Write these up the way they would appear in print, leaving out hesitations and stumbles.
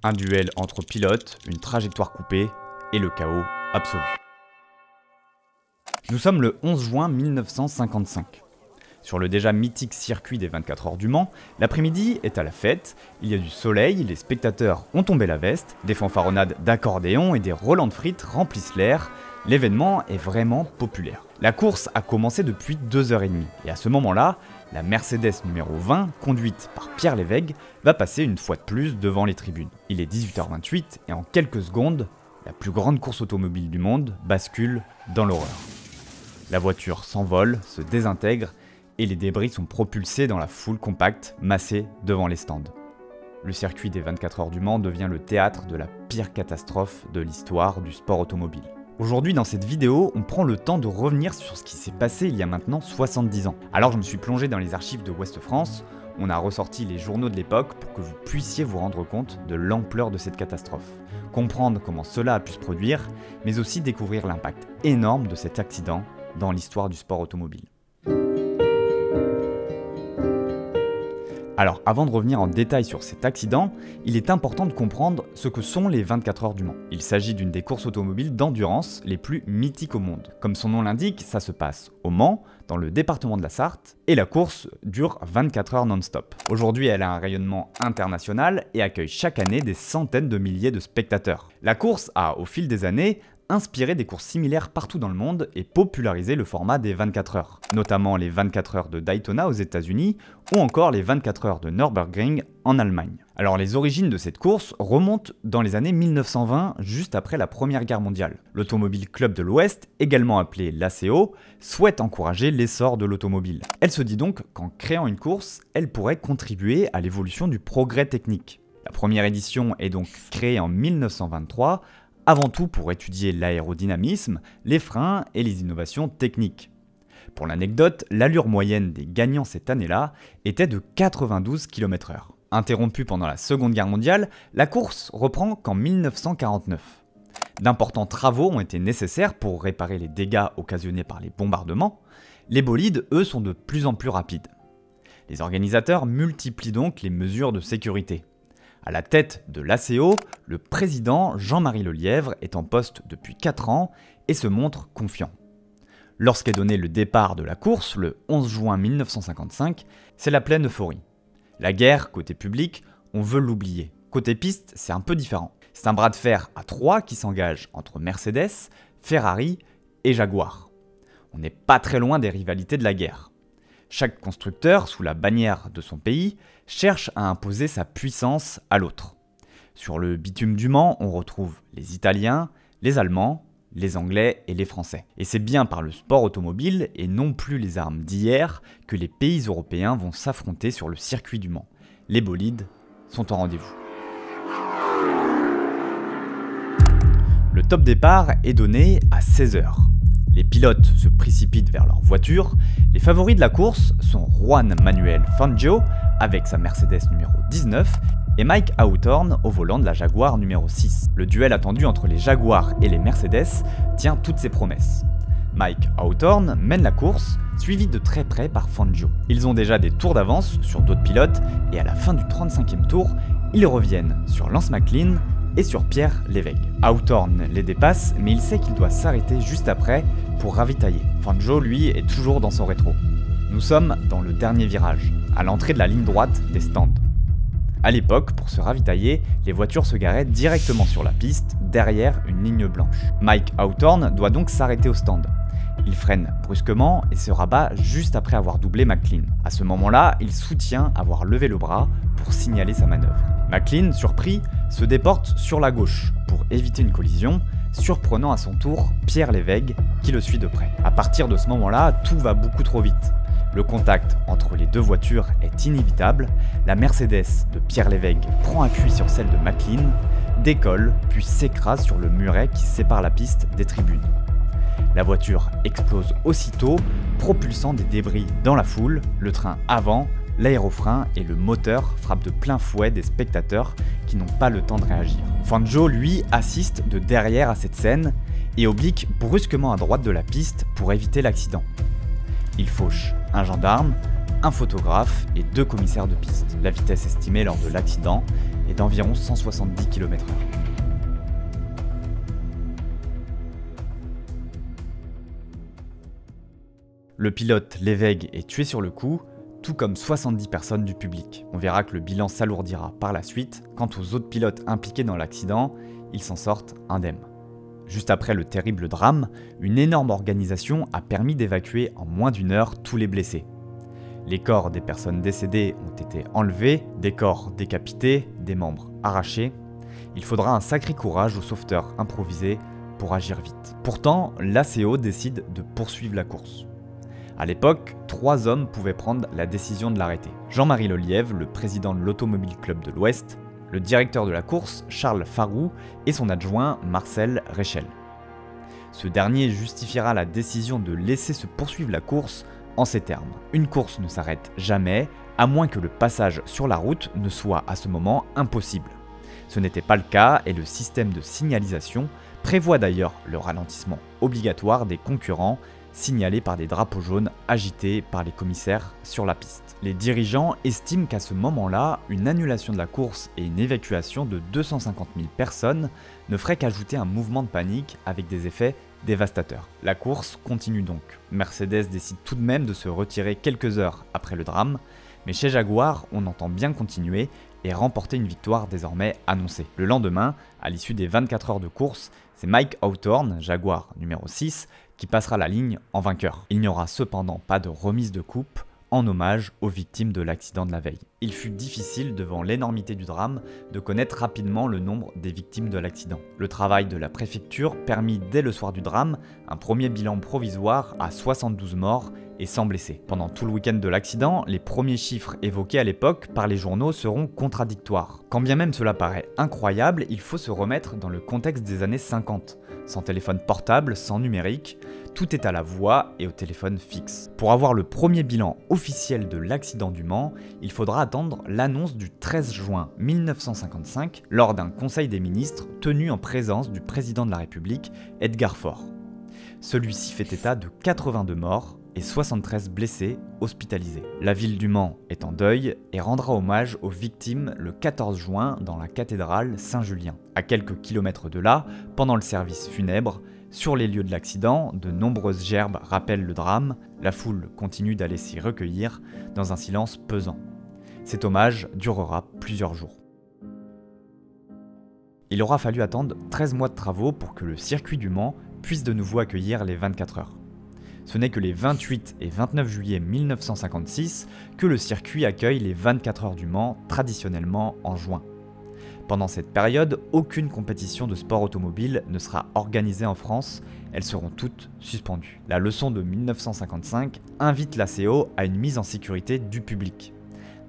Un duel entre pilotes, une trajectoire coupée et le chaos absolu. Nous sommes le 11 juin 1955. Sur le déjà mythique circuit des 24 heures du Mans, l'après-midi est à la fête, il y a du soleil, les spectateurs ont tombé la veste, des fanfaronnades d'accordéon et des relents de frites remplissent l'air, l'événement est vraiment populaire. La course a commencé depuis 2h30 et à ce moment-là, la Mercedes numéro 20, conduite par Pierre Lévesque, va passer une fois de plus devant les tribunes. Il est 18h28 et en quelques secondes, la plus grande course automobile du monde bascule dans l'horreur. La voiture s'envole, se désintègre et les débris sont propulsés dans la foule compacte massée devant les stands. Le circuit des 24 heures du Mans devient le théâtre de la pire catastrophe de l'histoire du sport automobile. Aujourd'hui, dans cette vidéo, on prend le temps de revenir sur ce qui s'est passé il y a maintenant 70 ans. Alors je me suis plongé dans les archives de Ouest France, on a ressorti les journaux de l'époque pour que vous puissiez vous rendre compte de l'ampleur de cette catastrophe, comprendre comment cela a pu se produire, mais aussi découvrir l'impact énorme de cet accident dans l'histoire du sport automobile. Alors, avant de revenir en détail sur cet accident, il est important de comprendre ce que sont les 24 heures du Mans. Il s'agit d'une des courses automobiles d'endurance les plus mythiques au monde. Comme son nom l'indique, ça se passe au Mans, dans le département de la Sarthe, et la course dure 24 heures non-stop. Aujourd'hui, elle a un rayonnement international et accueille chaque année des centaines de milliers de spectateurs. La course a, au fil des années, inspiré des courses similaires partout dans le monde et popularisé le format des 24 heures, notamment les 24 heures de Daytona aux États-Unis ou encore les 24 heures de Nürburgring en Allemagne. Alors les origines de cette course remontent dans les années 1920, juste après la Première Guerre mondiale. L'Automobile Club de l'Ouest, également appelé l'ACO, souhaite encourager l'essor de l'automobile. Elle se dit donc qu'en créant une course, elle pourrait contribuer à l'évolution du progrès technique. La première édition est donc créée en 1923, avant tout pour étudier l'aérodynamisme, les freins et les innovations techniques. Pour l'anecdote, l'allure moyenne des gagnants cette année-là était de 92 km/h. Interrompue pendant la Seconde Guerre mondiale, la course reprend qu'en 1949. D'importants travaux ont été nécessaires pour réparer les dégâts occasionnés par les bombardements. Les bolides, eux, sont de plus en plus rapides. Les organisateurs multiplient donc les mesures de sécurité. À la tête de l'ACO, le président Jean-Marie Lelièvre est en poste depuis 4 ans et se montre confiant. Lorsqu'est donné le départ de la course, le 11 juin 1955, c'est la pleine euphorie. La guerre, côté public, on veut l'oublier. Côté piste, c'est un peu différent. C'est un bras de fer à 3 qui s'engage entre Mercedes, Ferrari et Jaguar. On n'est pas très loin des rivalités de la guerre. Chaque constructeur, sous la bannière de son pays, cherche à imposer sa puissance à l'autre. Sur le bitume du Mans, on retrouve les Italiens, les Allemands, les Anglais et les Français. Et c'est bien par le sport automobile et non plus les armes d'hier que les pays européens vont s'affronter sur le circuit du Mans. Les bolides sont au rendez-vous. Le top départ est donné à 16h. Les pilotes se précipitent vers leur voiture. Les favoris de la course sont Juan Manuel Fangio avec sa Mercedes numéro 19 et Mike Hawthorne au volant de la Jaguar numéro 6. Le duel attendu entre les Jaguars et les Mercedes tient toutes ses promesses. Mike Hawthorne mène la course, suivi de très près par Fangio. Ils ont déjà des tours d'avance sur d'autres pilotes et à la fin du 35e tour, ils reviennent sur Lance McLean et sur Pierre Lévesque. Hawthorne les dépasse, mais il sait qu'il doit s'arrêter juste après pour ravitailler. Fangio, lui, est toujours dans son rétro. Nous sommes dans le dernier virage, à l'entrée de la ligne droite des stands. À l'époque, pour se ravitailler, les voitures se garaient directement sur la piste, derrière une ligne blanche. Mike Hawthorne doit donc s'arrêter au stand. Il freine brusquement et se rabat juste après avoir doublé McLean. À ce moment-là, il soutient avoir levé le bras pour signaler sa manœuvre. McLean, surpris, se déporte sur la gauche pour éviter une collision, surprenant à son tour Pierre Lévesque qui le suit de près. À partir de ce moment-là, tout va beaucoup trop vite. Le contact entre les deux voitures est inévitable, la Mercedes de Pierre Lévesque prend appui sur celle de McLean, décolle puis s'écrase sur le muret qui sépare la piste des tribunes. La voiture explose aussitôt, propulsant des débris dans la foule, le train avant, l'aérofrein et le moteur frappent de plein fouet des spectateurs qui n'ont pas le temps de réagir. Fangio, lui, assiste de derrière à cette scène et oblique brusquement à droite de la piste pour éviter l'accident. Il fauche un gendarme, un photographe et 2 commissaires de piste. La vitesse estimée lors de l'accident est est d'environ 170 km/h. Le pilote Lévesque est tué sur le coup, tout comme 70 personnes du public. On verra que le bilan s'alourdira par la suite. Quant aux autres pilotes impliqués dans l'accident, ils s'en sortent indemnes. Juste après le terrible drame, une énorme organisation a permis d'évacuer en moins d'1 heure tous les blessés. Les corps des personnes décédées ont été enlevés, des corps décapités, des membres arrachés. Il faudra un sacré courage aux sauveteurs improvisés pour agir vite. Pourtant, l'ACO décide de poursuivre la course. À l'époque, 3 hommes pouvaient prendre la décision de l'arrêter. Jean-Marie Lelièvre, le président de l'Automobile Club de l'Ouest, le directeur de la course, Charles Farou, et son adjoint, Marcel Rechel. Ce dernier justifiera la décision de laisser se poursuivre la course en ces termes. Une course ne s'arrête jamais, à moins que le passage sur la route ne soit à ce moment impossible. Ce n'était pas le cas et le système de signalisation prévoit d'ailleurs le ralentissement obligatoire des concurrents signalés par des drapeaux jaunes agités par les commissaires sur la piste. Les dirigeants estiment qu'à ce moment-là, une annulation de la course et une évacuation de 250 000 personnes ne ferait qu'ajouter un mouvement de panique avec des effets dévastateurs. La course continue donc. Mercedes décide tout de même de se retirer quelques heures après le drame, mais chez Jaguar, on entend bien continuer et remporter une victoire désormais annoncée. Le lendemain, à l'issue des 24 heures de course, c'est Mike Hawthorne, Jaguar numéro 6, qui passera la ligne en vainqueur. Il n'y aura cependant pas de remise de coupe en hommage aux victimes de l'accident de la veille. Il fut difficile, devant l'énormité du drame, de connaître rapidement le nombre des victimes de l'accident. Le travail de la préfecture permit dès le soir du drame un premier bilan provisoire à 72 morts et 100 blessés. Pendant tout le week-end de l'accident, les premiers chiffres évoqués à l'époque par les journaux seront contradictoires. Quand bien même cela paraît incroyable, il faut se remettre dans le contexte des années 50. Sans téléphone portable, sans numérique, tout est à la voix et au téléphone fixe. Pour avoir le premier bilan officiel de l'accident du Mans, il faudra attendre l'annonce du 13 juin 1955 lors d'un conseil des ministres tenu en présence du président de la République, Edgar Faure. Celui-ci fait état de 82 morts et 73 blessés hospitalisés. La ville du Mans est en deuil et rendra hommage aux victimes le 14 juin dans la cathédrale Saint-Julien. À quelques kilomètres de là, pendant le service funèbre, sur les lieux de l'accident, de nombreuses gerbes rappellent le drame, la foule continue d'aller s'y recueillir dans un silence pesant. Cet hommage durera plusieurs jours. Il aura fallu attendre 13 mois de travaux pour que le circuit du Mans puisse de nouveau accueillir les 24 heures. Ce n'est que les 28 et 29 juillet 1956 que le circuit accueille les 24 heures du Mans, traditionnellement en juin. Pendant cette période, aucune compétition de sport automobile ne sera organisée en France, elles seront toutes suspendues. La leçon de 1955 invite l'ACO à une mise en sécurité du public.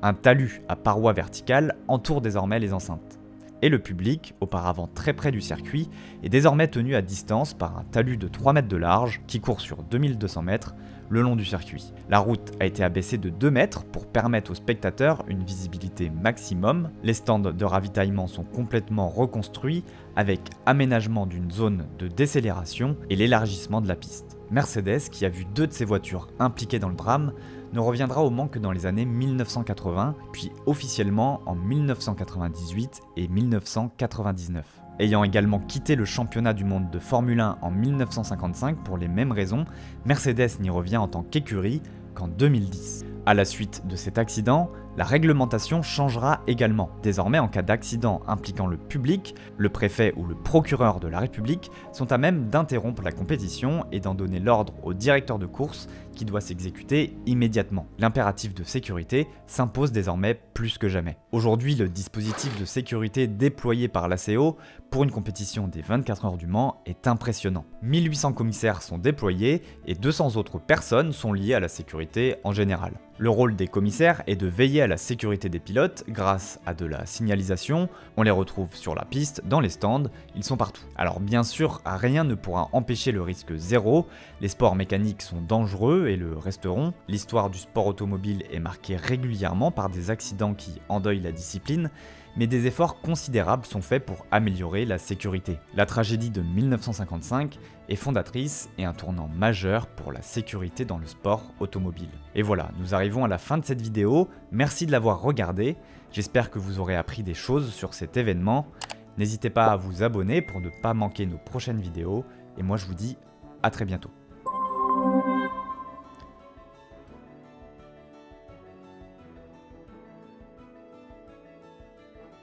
Un talus à parois verticales entoure désormais les enceintes. Et le public, auparavant très près du circuit, est désormais tenu à distance par un talus de 3 mètres de large qui court sur 2200 mètres le long du circuit. La route a été abaissée de 2 mètres pour permettre aux spectateurs une visibilité maximum. Les stands de ravitaillement sont complètement reconstruits avec aménagement d'une zone de décélération et l'élargissement de la piste. Mercedes, qui a vu 2 de ses voitures impliquées dans le drame, ne reviendra au Mans que dans les années 1980, puis officiellement en 1998 et 1999. Ayant également quitté le championnat du monde de Formule 1 en 1955 pour les mêmes raisons, Mercedes n'y revient en tant qu'écurie qu'en 2010. À la suite de cet accident, la réglementation changera également. Désormais, en cas d'accident impliquant le public, le préfet ou le procureur de la République sont à même d'interrompre la compétition et d'en donner l'ordre au directeur de course qui doit s'exécuter immédiatement. L'impératif de sécurité s'impose désormais plus que jamais. Aujourd'hui, le dispositif de sécurité déployé par l'ACO pour une compétition des 24 heures du Mans est impressionnant. 1800 commissaires sont déployés et 200 autres personnes sont liées à la sécurité en général. Le rôle des commissaires est de veiller à la sécurité des pilotes grâce à de la signalisation. On les retrouve sur la piste, dans les stands, ils sont partout. Alors bien sûr, rien ne pourra empêcher le risque zéro. Les sports mécaniques sont dangereux et le resteront. L'histoire du sport automobile est marquée régulièrement par des accidents qui endeuillent la discipline. mais des efforts considérables sont faits pour améliorer la sécurité. La tragédie de 1955 est fondatrice et un tournant majeur pour la sécurité dans le sport automobile. Et voilà, nous arrivons à la fin de cette vidéo, merci de l'avoir regardée, j'espère que vous aurez appris des choses sur cet événement. N'hésitez pas à vous abonner pour ne pas manquer nos prochaines vidéos, et moi je vous dis à très bientôt.